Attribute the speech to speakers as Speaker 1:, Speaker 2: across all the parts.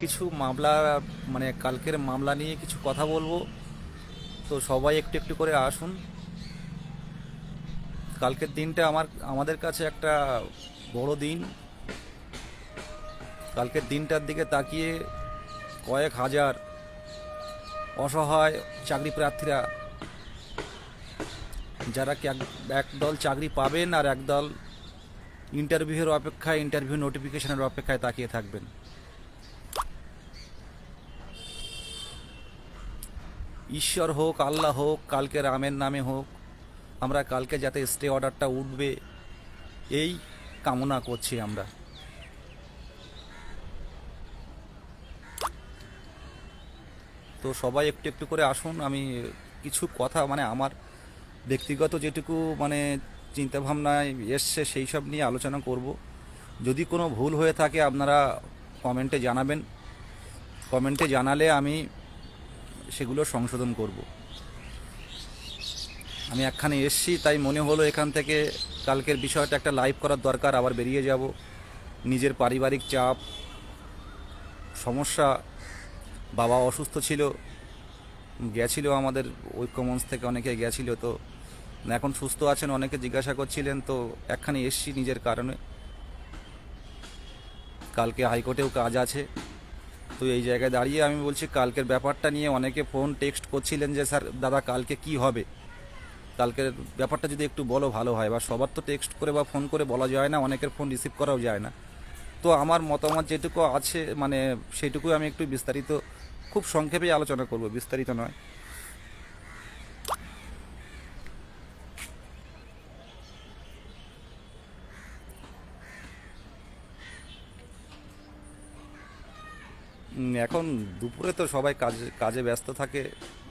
Speaker 1: কিছু মামলা মানে কালকের মামলা নিয়ে কিছু কথা বলবো। তো সবাই একটু একটু করে আসুন। কালকের দিনটা আমাদের কাছে একটা বড় দিন। কালকের দিনটার দিকে তাকিয়ে কয়েক হাজার অসহায় চাকরি প্রার্থীরা, যারা একদল চাকরি পাবেন আর একদল ইন্টারভিউ নোটিফিকেশনের অপেক্ষায় তাকিয়ে থাকবেন। ঈশ্বর হোক, আল্লাহ হোক, কালকে রামের নামে হোক, আমরা কালকে যাতে স্টে অর্ডারটা উঠবে এই কামনা করছি আমরা। তো সবাই একটু একটু করে আসুন। আমি কিছু কথা মানে আমার ব্যক্তিগত যেটুকু মানে চিন্তাভাবনায় এসছে সেই সব নিয়ে আলোচনা করব। যদি কোনো ভুল হয়ে থাকে আপনারা কমেন্টে জানাবেন। কমেন্টে জানালে আমি সেগুলো সংশোধন করব। আমি একখানে এসছি, তাই মনে হলো এখান থেকে কালকের বিষয়টা একটা লাইভ করার দরকার। আবার বেরিয়ে যাব। নিজের পারিবারিক চাপ, সমস্যা, বাবা অসুস্থ ছিল, গেছিল আমাদের ঐক্যমঞ্চ থেকে অনেকে গেছিল। তো এখন সুস্থ আছেন, অনেকে জিজ্ঞাসা করছিলেন। তো একখানে এসছি নিজের কারণে। কালকে হাইকোর্টেও কাজ আছে। তো এই জায়গায় দাঁড়িয়ে আমি বলছি, কালকের ব্যাপারটা নিয়ে অনেকে ফোন টেক্সট করছিলেন যে স্যার দাদা কালকে কি হবে, কালকের ব্যাপারটা যদি একটু বলো ভালো হয়। বা সবার তো টেক্সট করে বা ফোন করে বলা যায় না, অনেকের ফোন রিসিভ করাও যায় না। তো আমার মতামত যেটুকু আছে মানে সেইটুকু আমি একটু বিস্তারিত খুব সংক্ষেপে আলোচনা করব, বিস্তারিত নয়। এখন দুপুরে তো সবাই কাজে কাজে ব্যস্ত থাকে,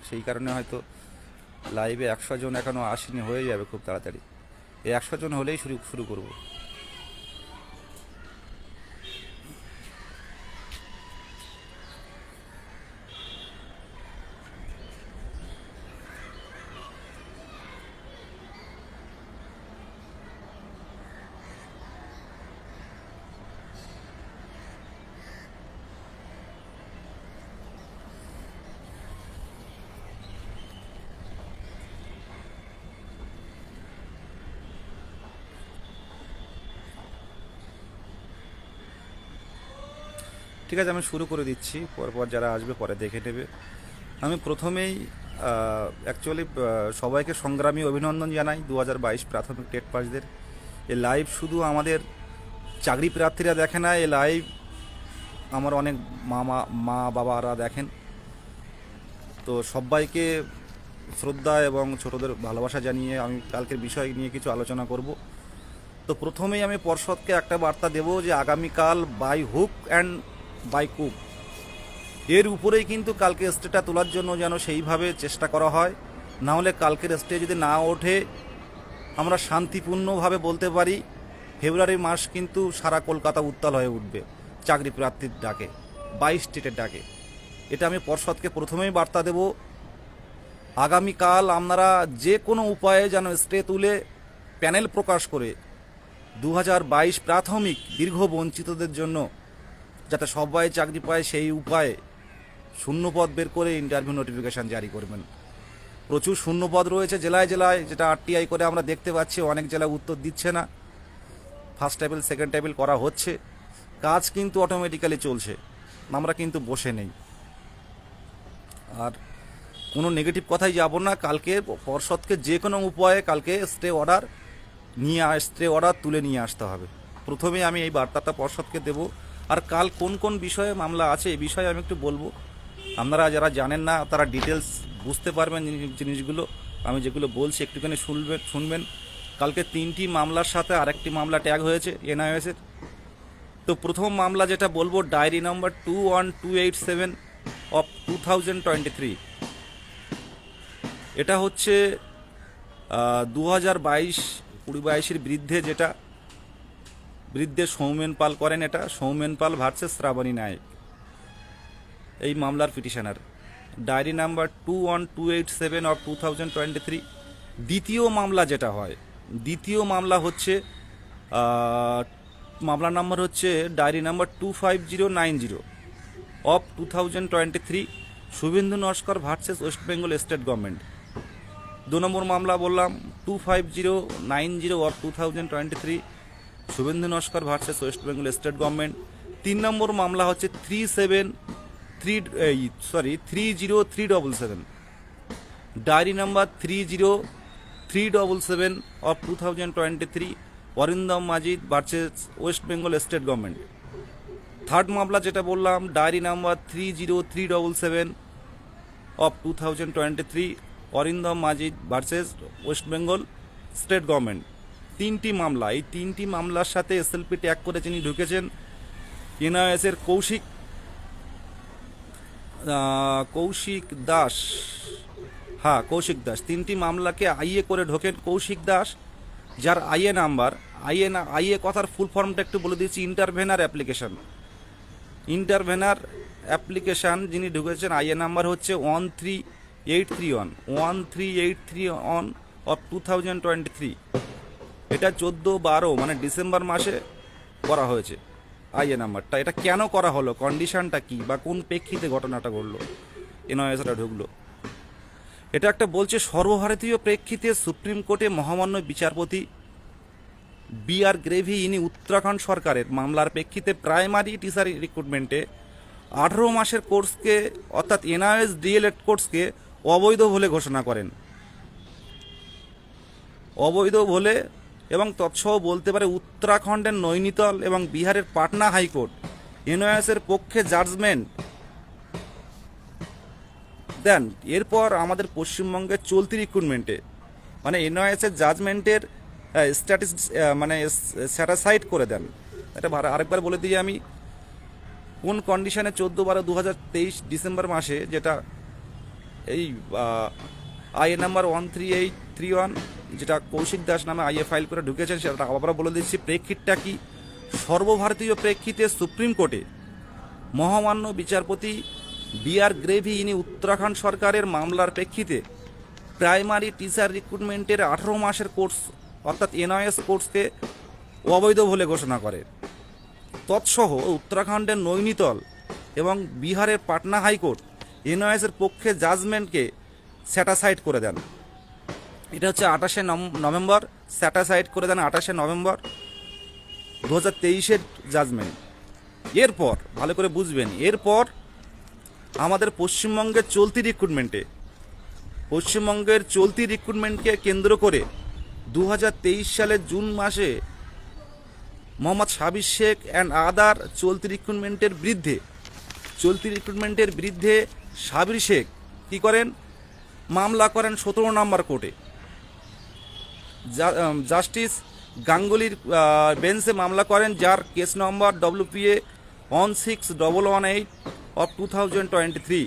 Speaker 1: সেই কারণে হয়তো লাইভে 100 জন এখনও আসেনি, হয়ে যাবে খুব তাড়াতাড়ি। এই 100 জন হলেই শুরু শুরু করব। ঠিক আছে, আমি শুরু করে দিচ্ছি, পরপর যারা আসবে পরে দেখে নেবে। আমি প্রথমেই অ্যাকচুয়ালি সবাইকে সংগ্রামী অভিনন্দন জানাই 2022 প্রাথমিক টেট পাসদের। এ লাইভ শুধু আমাদের চাকরি প্রার্থীরা দেখে না, এ লাইভ আমার অনেক মা বাবারা দেখেন। তো সবাইকে শ্রদ্ধা এবং ছোটদের ভালোবাসা জানিয়ে আমি কালকের বিষয় নিয়ে কিছু আলোচনা করব। তো প্রথমেই আমি পর্ষদকে একটা বার্তা দেব যে আগামীকাল বাই হুক অ্যান্ড বাই কুক এর উপরেই কিন্তু কালকে স্টেটা তোলার জন্য যেন সেইভাবে চেষ্টা করা হয়। না হলে কালকের স্টে যদি না ওঠে, আমরা শান্তিপূর্ণভাবে বলতে পারি ফেব্রুয়ারি মাস কিন্তু সারা কলকাতা উত্তাল হয়ে উঠবে চাকরি প্রার্থীর ডাকে, 22 স্টেটের ডাকে। এটা আমি পর্ষদকে প্রথমেই বার্তা দেব। আগামীকাল আপনারা যে কোনো উপায়ে যেন স্টে তুলে প্যানেল প্রকাশ করে 2022 প্রাথমিক দীর্ঘ বঞ্চিতদের জন্য যাতে সবাই চাকরি পায় সেই উপায়ে শূন্যপদ বের করে ইন্টারভিউ নোটিফিকেশান জারি করবেন। প্রচুর শূন্যপদ রয়েছে জেলায় জেলায়, যেটা আরটিআই করে আমরা দেখতে পাচ্ছি। অনেক জেলা উত্তর দিচ্ছে না, ফার্স্ট টেবিল সেকেন্ড টেবিল করা হচ্ছে, কাজ কিন্তু অটোমেটিক্যালি চলছে, আমরা কিন্তু বসে নেই। আর কোনো নেগেটিভ কথাই যাব না। কালকে পর্ষদকে যে কোনো উপায়ে কালকে স্টে অর্ডার তুলে নিয়ে আসতে হবে। প্রথমে আমি এই বার্তাটা পর্ষদকে দেব। আর কাল কোন কোন বিষয়ে মামলা আছে এই বিষয়ে আমি একটু বলবো। আপনারা যারা জানেন না তারা ডিটেলস বুঝতে পারবেন জিনিসগুলো। আমি যেগুলো বলছি একটুখানি শুনবেন। কালকে 3টি মামলার সাথে আরেকটি মামলা ট্যাগ হয়েছে এনআইএসের। তো প্রথম মামলা যেটা বলবো, ডায়েরি নম্বর 21287 অফ 2023। এটা হচ্ছে 2022-22 বিরুদ্ধে সৌমেন পাল করেন। এটা সৌমেন পাল ভার্সেস শ্রাবণী নায়ক, এই মামলার পিটিশনার। Diary number 21287 of 2023। দ্বিতীয় মামলা যেটা হয়, দ্বিতীয় মামলা হচ্ছে মামলা নাম্বার হচ্ছে diary number 25090 of 2023 Suvendu Naskar versus West Bengal state government. 2 number মামলা বললাম 25090 of 2023 Suvendu Naskar versus West Bengal state government. 3 number মামলা হচ্ছে 30377 diary number 30377 of 2023 Arindam Majid versus West Bengal state government. Third মামলা যেটা বললাম diary number 30377 of 2023 Arindam Majid versus West Bengal state government. 3টি মামলা, এই 3টি মামলার সাথে এসএলপি ট্যাগ করে যিনি ঢুকেছেন এনআইএসের কৌশিক দাস। 3টি মামলাকে আইএ করে ঢোকেন কৌশিক দাস, যার আইএ নাম্বার আইএ কথার ফুল ফর্মটা একটু বলে দিচ্ছি, ইন্টারভেনার অ্যাপ্লিকেশান যিনি ঢুকেছেন আইএ নাম্বার হচ্ছে 13831 অফ 2023। এটা 14/12 মানে ডিসেম্বর মাসে করা হয়েছে আইএ নাম্বারটা। এটা কেন করা হলো, কন্ডিশনটা কি বা কোন প্রেক্ষিতে ঘটনাটা ঘটলো, এনআইএসটা ঢুকলো, এটা একটা বলছে সর্বভারতীয় প্রেক্ষিতে সুপ্রিম কোর্টে মহামান্য বিচারপতি BR গ্রেভি ইনি উত্তরাখণ্ড সরকারের মামলার প্রেক্ষিতে প্রাইমারি টিচার রিক্রুটমেন্টে 18 মাসের কোর্সকে অর্থাৎ এনআইএস ডিএলএড কোর্সকে অবৈধ বলে ঘোষণা করেন। অবৈধ বলে এবং তৎসহ বলতে পারে উত্তরাখণ্ডের নৈনিতাল এবং বিহারের পাটনা হাইকোর্ট এনআইএসের পক্ষে জাজমেন্ট দেন। এরপর আমাদের পশ্চিমবঙ্গের চলতি রিক্রুটমেন্টে মানে এনআইএসের জাজমেন্টের স্যাটাসাইড করে দেন। এটা আরেকবার বলে দিই আমি কোন কন্ডিশনে 14/12/2023 ডিসেম্বর মাসে, যেটা এই আইএ নাম্বার 13831 যেটা কৌশিক দাস নামে আইএ ফাইল করে ঢুকেছেন, সেটা আবার বলে দিচ্ছি প্রেক্ষিতটা কি। সর্বভারতীয় প্রেক্ষিতে সুপ্রিম কোর্টে মহামান্য বিচারপতি BR গ্রেভি ইনি উত্তরাখণ্ড সরকারের মামলার প্রেক্ষিতে প্রাইমারি টিচার রিক্রুটমেন্টের 18 মাসের কোর্স অর্থাৎ এনআইএস কোর্সকে অবৈধ বলে ঘোষণা করে। তৎসহ উত্তরাখণ্ডের নৈনিতাল এবং বিহারের পাটনা হাইকোর্ট এনআইএসের পক্ষে জাজমেন্টকে স্যাটাসাইড করে দেন। এটা হচ্ছে 28শে নভেম্বর স্যাটাসাইড করে দেন 28শে নভেম্বর 2023 জাজমেন্ট। এরপর ভালো করে বুঝবেন, এরপর আমাদের পশ্চিমবঙ্গের চলতি রিক্রুটমেন্টকে কেন্দ্র করে 2023 সালের জুন মাসে মোহাম্মদ সাবির শেখ অ্যান্ড আদার চলতি রিক্রুটমেন্টের বিরুদ্ধে সাবির শেখ কী করেন, মামলা করেন 17 নম্বর কোর্টে। জাস্টিস গাঙ্গুলির বেঞ্চে মামলা করেন, যার case number WPA 16118 of 2023,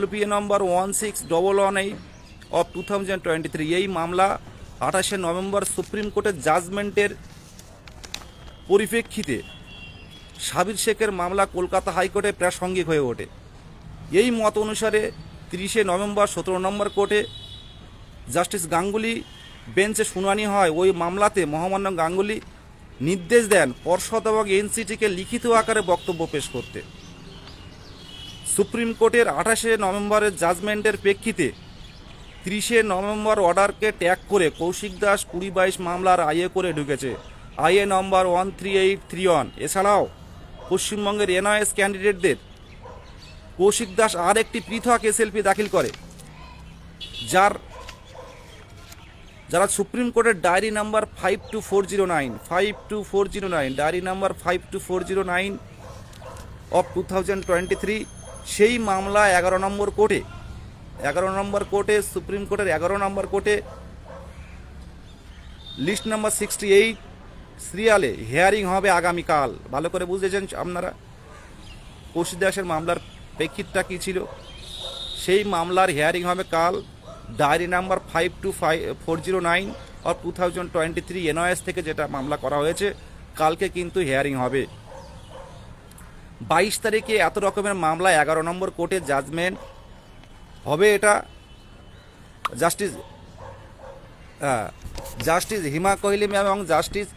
Speaker 1: WPA number 16118 of 2023। এই মামলা 28শে নভেম্বর সুপ্রিম কোর্টের জাজমেন্টের পরিপ্রেক্ষিতে সাবির শেখের মামলা কলকাতা হাইকোর্টে প্রাসঙ্গিক হয়ে ওঠে। এই মত অনুসারে 30শে নভেম্বর 17 নম্বর কোর্টে জাস্টিস গাঙ্গুলি বেঞ্চে শুনানি হয়। ওই মামলাতে মহামান্য গাঙ্গুলি নির্দেশ দেন পর্ষদ এবং এনসিটিকে লিখিত আকারে বক্তব্য পেশ করতে। সুপ্রিম কোর্টের 28শে নভেম্বরের জাজমেন্টের প্রেক্ষিতে 30শে নভেম্বর অর্ডারকে ট্যাগ করে কৌশিক দাস 2022 মামলার আইএ করে ঢুকেছে, আইএ নম্বর 13831। এছাড়াও পশ্চিমবঙ্গের এনআইএস ক্যান্ডিডেটদের কৌশিক দাস আর একটি পৃথক এসএলপি দাখিল করে, যারা সুপ্রিম কোর্টের diary number 52409 diary number 52409 of 2023। সেই মামলা 11 নম্বর কোর্টে সুপ্রিম কোর্টের 11 নম্বর কোর্টে লিস্ট নাম্বার 68 সিরিয়ালে হিয়ারিং হবে আগামীকাল। ভালো করে বুঝেছেন আপনারা কৌশিক দাসের মামলার প্রেক্ষিতটা কী ছিল। সেই মামলার হিয়ারিং হবে কাল, ডায়েরি নাম্বার 52409 অফ 2023 এনআইএস থেকে যেটা মামলা করা হয়েছে, কালকে কিন্তু হিয়ারিং হবে। 22 তারিখে এত রকমের মামলা 11 নম্বর কোর্টে জাজমেন্ট হবে। এটা জাস্টিস হিমা কোহলি ম্যাম এবং জাস্টিস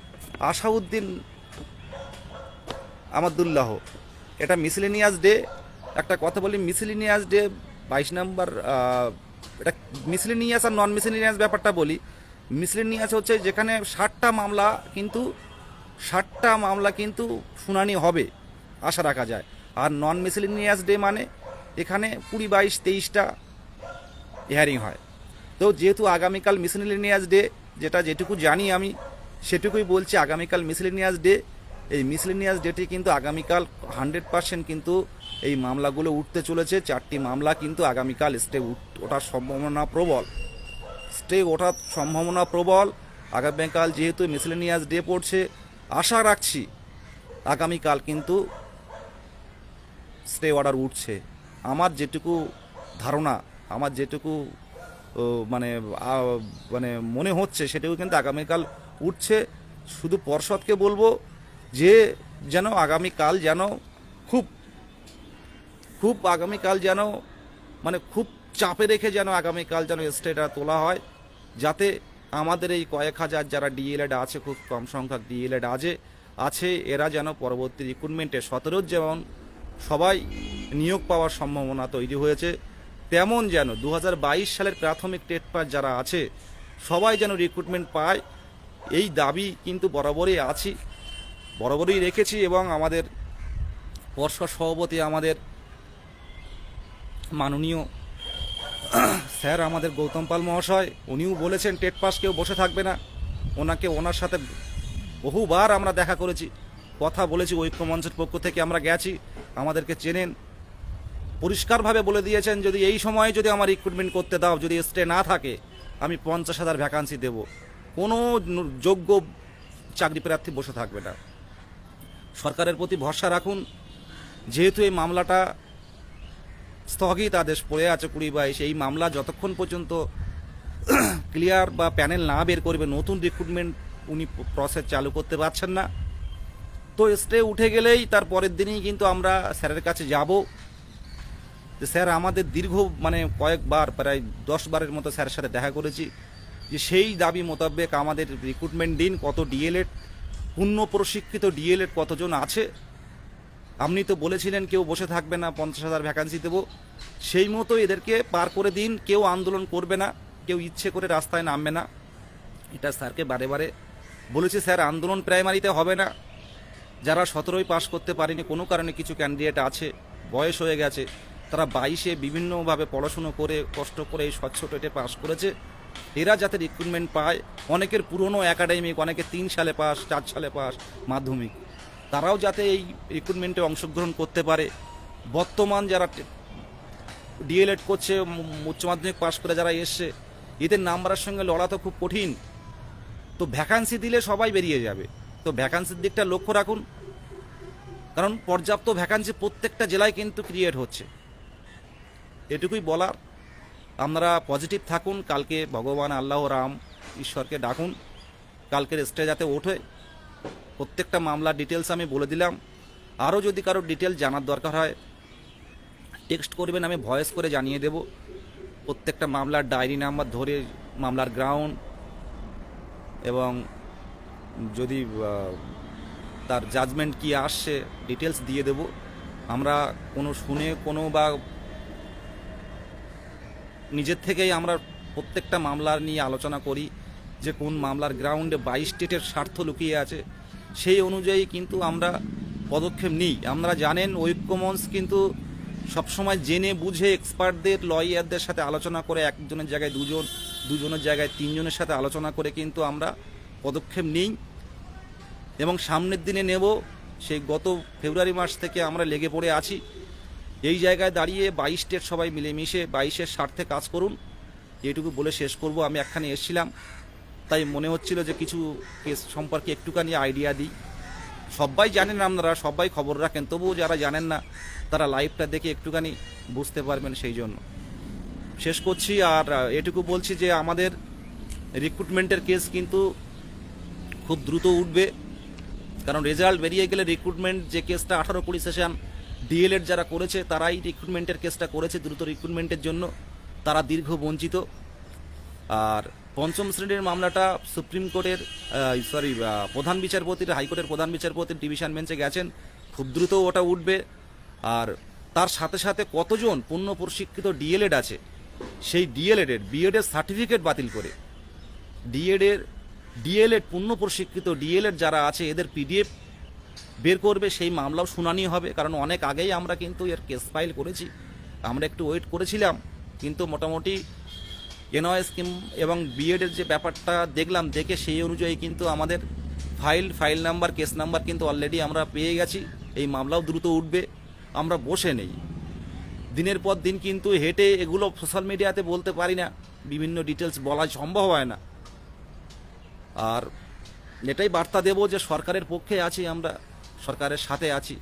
Speaker 1: আসাউদ্দিন আমাদুল্লাহ এটা মিসেলেনিয়াস ডে। একটা কথা বলি, মিসেলেনিয়াস ডে 22 নম্বর, এটা মিসেলেনিয়াস আর নন মিসেলেনিয়াস ব্যাপারটা বলি। মিসেলেনিয়াস হচ্ছে যেখানে 60টা মামলা কিন্তু শুনানি হবে আশা রাখা যায়। আর নন মিসেলেনিয়াস ডে মানে এখানে 20, 22, 23টা হিয়ারিং হয়। তো যেহেতু আগামীকাল মিসেলেনিয়াস ডে, যেটুকু জানি আমি সেটুকুই বলছি, আগামীকাল মিসেলেনিয়াস ডে। এই মিসেলেনিয়াস ডেটি কিন্তু আগামীকাল 100% কিন্তু এই মামলাগুলো উঠতে চলেছে। 4টি মামলা কিন্তু আগামীকাল ওঠার সম্ভাবনা প্রবল। আগামীকাল যেহেতু মিসেলেনিয়াস ডে পড়ছে, আশা রাখছি আগামীকাল কিন্তু স্টে অর্ডার উঠছে। আমার যেটুকু ধারণা, আমার যেটুকু মানে মানে মনে হচ্ছে সেটুকু কিন্তু আগামীকাল উঠছে। শুধু পর্ষদকে বলবো যে যেন আগামীকাল যেন খুব আগামীকাল যেন মানে খুব চাপে রেখে যেন আগামীকাল যেন স্টেটা তোলা হয়, যাতে আমাদের এই কয়েক হাজার যারা ডিএলএড আছে, খুব কম সংখ্যক ডিএলএড আছে, এরা যেন পরবর্তী রিক্রুটমেন্টে 17 যেমন সবাই নিয়োগ পাওয়ার সম্ভাবনা তৈরি হয়েছে, তেমন যেন 2022 সালের প্রাথমিক টেট পাস যারা আছে সবাই যেন রিক্রুটমেন্ট পায়। এই দাবি কিন্তু বরাবরই রেখেছি। এবং আমাদের পর্ষদ সভাপতি, আমাদের মাননীয় স্যার, আমাদের গৌতম পাল মহাশয়, উনিও বলেছেন টেট পাস কেউ বসে থাকবে না। ওনার সাথে বহুবার আমরা দেখা করেছি, কথা বলেছি, ঐক্যমঞ্চের পক্ষ থেকে আমরা গেছি, আমাদেরকে চেনেন। পরিষ্কারভাবে বলে দিয়েছেন যদি এই সময়ে যদি আমার রিক্রুটমেন্ট করতে দাও, যদি স্টে না থাকে, আমি 50,000 ভ্যাকান্সি দেব। কোনো যোগ্য চাকরি প্রার্থী বসে থাকবে না। সরকারের প্রতি ভরসা রাখুন। যেহেতু এই মামলাটা স্থগিত আদেশ পড়ে আছে 2022, এই মামলা যতক্ষণ পর্যন্ত ক্লিয়ার বা প্যানেল না বের করবে, নতুন রিক্রুটমেন্ট উনি প্রসেস চালু করতে পারছেন না। তো স্টে উঠে গেলেই তার পরের দিনই কিন্তু আমরা স্যারের কাছে যাব। যে স্যার, আমাদের দীর্ঘ কয়েকবার, প্রায় 10 বারের মতো স্যারের সাথে দেখা করেছি, যে সেই দাবি মোতাবেক আমাদের রিক্রুটমেন্ট দিন, কত ডিএলএড, পূর্ণ প্রশিক্ষিত ডিএলএড কতজন আছে। আপনি তো বলেছিলেন কেউ বসে থাকবে না, 50,000 ভ্যাকান্সি দেবো, সেই মতো এদেরকে পার করে দিন। কেউ আন্দোলন করবে না, কেউ ইচ্ছে করে রাস্তায় নামবে না, এটা স্যারকে বারে বারে বলেছি। স্যার, আন্দোলন প্রাইমারিতে হবে না। যারা 17ই পাস করতে পারেনি, কোনো কারণে কিছু ক্যান্ডিডেট আছে, বয়স হয়ে গেছে, তারা 22-এ বিভিন্নভাবে পড়াশুনো করে কষ্ট করে এই স্বচ্ছ টেটে পাস করেছে, এরা যাতে রিক্রুটমেন্ট পায়। অনেকের পুরনো একাডেমিক, অনেকে 3 সালে পাস, 4 সালে পাস মাধ্যমিক, তারাও যাতে এই রিক্রুটমেন্টে অংশগ্রহণ করতে পারে। বর্তমান যারা ডিএলএড করছে, উচ্চ মাধ্যমিক পাস করে যারা এসছে, এদের নাম্বারের সঙ্গে লড়া তো খুব কঠিন। তো ভ্যাকান্সি দিলে সবাই বেরিয়ে যাবে। তো ভ্যাকান্সির দিকটা লক্ষ্য রাখুন, কারণ পর্যাপ্ত ভ্যাকান্সি প্রত্যেকটা জেলায় কিন্তু ক্রিয়েট হচ্ছে। এটুকুই বলার। আপনারা পজিটিভ থাকুন। কালকে ভগবান আল্লাহ রাম ঈশ্বরকে ডাকুন, কালকের স্টে যাতে ওঠে। প্রত্যেকটা মামলার ডিটেলস আমি বলে দিলাম। আরও যদি কারো ডিটেল জানার দরকার হয় টেক্সট করবেন, আমি ভয়েস করে জানিয়ে দেব। প্রত্যেকটা মামলার ডায়েরি নাম্বার ধরে, মামলার গ্রাউন্ড, এবং যদি তার জাজমেন্ট কি আসছে ডিটেলস দিয়ে দেব। আমরা কোনো বা নিজের থেকেই আমরা প্রত্যেকটা মামলার নিয়ে আলোচনা করি, যে কোন মামলার গ্রাউন্ডে 22 স্টেটের স্বার্থ লুকিয়ে আছে, সেই অনুযায়ী কিন্তু আমরা পদক্ষেপ নিই। আমরা জানেন ঐক্যমঞ্চ কিন্তু সবসময় জেনে বুঝে এক্সপার্টদের, লয়ারদের সাথে আলোচনা করে, একজনের জায়গায় দুজনের জায়গায় 3 জনের সাথে আলোচনা করে কিন্তু আমরা পদক্ষেপ নিই এবং সামনের দিনে নেব। সেই গত ফেব্রুয়ারি মাস থেকে আমরা লেগে পড়ে আছি। এই জায়গায় দাঁড়িয়ে 22 স্টেট সবাই মিলেমিশে 22-এর স্বার্থে কাজ করুন, এইটুকু বলে শেষ করব। আমি একখানে এসেছিলাম, তাই মনে হচ্ছিল যে কিছু কেস সম্পর্কে একটুখানি আইডিয়া দিই। সবাই জানেন, আপনারা সবাই খবর রাখেন, তবুও যারা জানেন না তারা লাইভটা দেখে একটুখানি বুঝতে পারবেন, সেই জন্য শেষ করছি। আর এটুকু বলছি যে আমাদের রিক্রুটমেন্টের কেস কিন্তু খুব দ্রুত উঠবে, কারণ রেজাল্ট বেরিয়ে গেলে রিক্রুটমেন্ট যে কেসটা 18-20 সেশন ডিএলএড যারা করেছে তারাই রিক্রুটমেন্টের কেসটা করেছে দ্রুত রিক্রুটমেন্টের জন্য, তারা দীর্ঘ বঞ্চিত। আর 5ম শ্রেণীর মামলাটা সুপ্রিম কোর্টের প্রধান বিচারপতির, হাইকোর্টের প্রধান বিচারপতির ডিভিশন বেঞ্চে গেছেন, খুব দ্রুত ওটা উঠবে। আর তার সাথে সাথে কতজন পূর্ণ প্রশিক্ষিত ডিএলএড আছে, সেই ডিএলএডের বিএডের সার্টিফিকেট বাতিল করে ডিএলএড পূর্ণ প্রশিক্ষিত ডিএলএড যারা আছে এদের পিডিএফ বের করবে, সেই মামলাও শুনানি হবে। কারণ অনেক আগেই আমরা কিন্তু এর কেস ফাইল করেছি, আমরা একটু ওয়েট করেছিলাম, কিন্তু মোটামুটি এনওআই স্কিম এবং বিএডের যে ব্যাপারটা দেখলাম, দেখে সেই অনুযায়ী কিন্তু আমাদের ফাইল নাম্বার কেস নাম্বার কিন্তু অলরেডি আমরা পেয়ে গেছি। এই মামলাও দ্রুত উঠবে, আমরা বসে নেই। দিনের পর দিন কিন্তু হেঁটে এগুলো সোশ্যাল মিডিয়াতে বলতে পারি না, বিভিন্ন ডিটেলস বলা সম্ভব হয় না। আর এটাই বার্তা দেব যে সরকারের পক্ষে আছি, আমরা সরকারের সাথে আছি,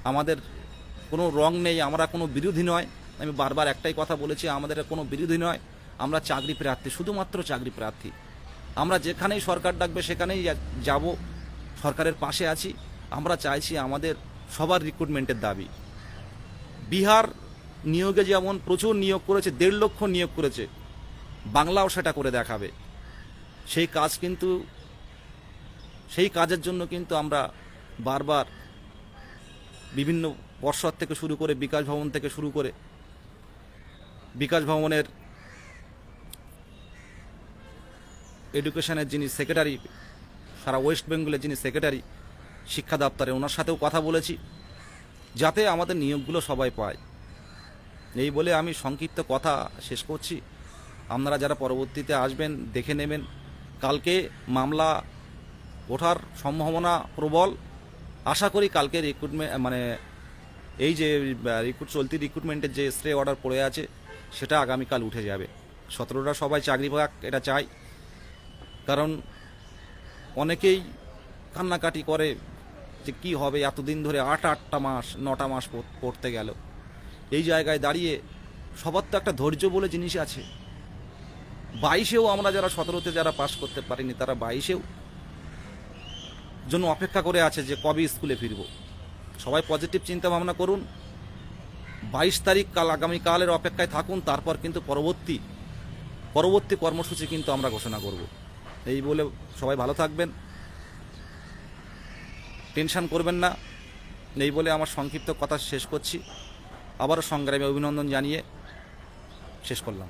Speaker 1: আমাদের কোনো রং নেই, আমরা কোনো বিরোধী নয়। আমি বারবার একটাই কথা বলেছি, আমাদের কোনো বিরোধী নয়, আমরা চাকরি প্রার্থী, শুধুমাত্র চাকরি প্রার্থী। আমরা যেখানেই সরকার ডাকবে সেখানেই যাব, সরকারের পাশে আছি। আমরা চাইছি আমাদের সবার রিক্রুটমেন্টের দাবি। বিহার নিয়োগে যেমন প্রচুর নিয়োগ করেছে, 1.5 লক্ষ নিয়োগ করেছে, বাংলাও সেটা করে দেখাবে। সেই কাজের জন্য কিন্তু আমরা বারবার বিভিন্ন পর্ষদ থেকে শুরু করে বিকাশ ভবন থেকে শুরু করে বিকাশ ভবনের এডুকেশনের যিনি সেক্রেটারি, সারা ওয়েস্ট বেঙ্গলের যিনি সেক্রেটারি শিক্ষা দপ্তরে, ওনার সাথেও কথা বলেছি যাতে আমাদের নিয়োগগুলো সবাই পায়। এই বলে আমি সংক্ষিপ্ত কথা শেষ করছি। আপনারা যারা পরবর্তীতে আসবেন দেখে নেবেন। কালকে মামলা ওঠার সম্ভাবনা প্রবল। আশা করি কালকে এই যে চলতি রিক্রুটমেন্টের যে স্টে অর্ডার পড়ে আছে সেটা আগামীকাল উঠে যাবে। 17টা সবাই চাকরি পাক, এটা চাই। কারণ অনেকেই কান্নাকাটি করে যে কি হবে, এতদিন ধরে 8টা মাস 9টা মাস পড়তে গেল। এই জায়গায় দাঁড়িয়ে সবার তো একটা ধৈর্য বলে জিনিস আছে। 22-এও আমরা যারা 17তে যারা পাস করতে পারিনি, তারা 22-এও জন্য অপেক্ষা করে আছে যে কবে স্কুলে ফিরব। সবাই পজিটিভ চিন্তা ভাবনা করুন। 22 তারিখ আগামীকালের অপেক্ষায় থাকুন। তারপর কিন্তু পরবর্তী কর্মসূচি কিন্তু আমরা ঘোষণা করব। এই বলে সবাই ভালো থাকবেন, টেনশন করবেন না। এই বলে আমার সংক্ষিপ্ত কথা শেষ করছি। আবারও সংগ্রামে অভিনন্দন জানিয়ে শেষ করলাম।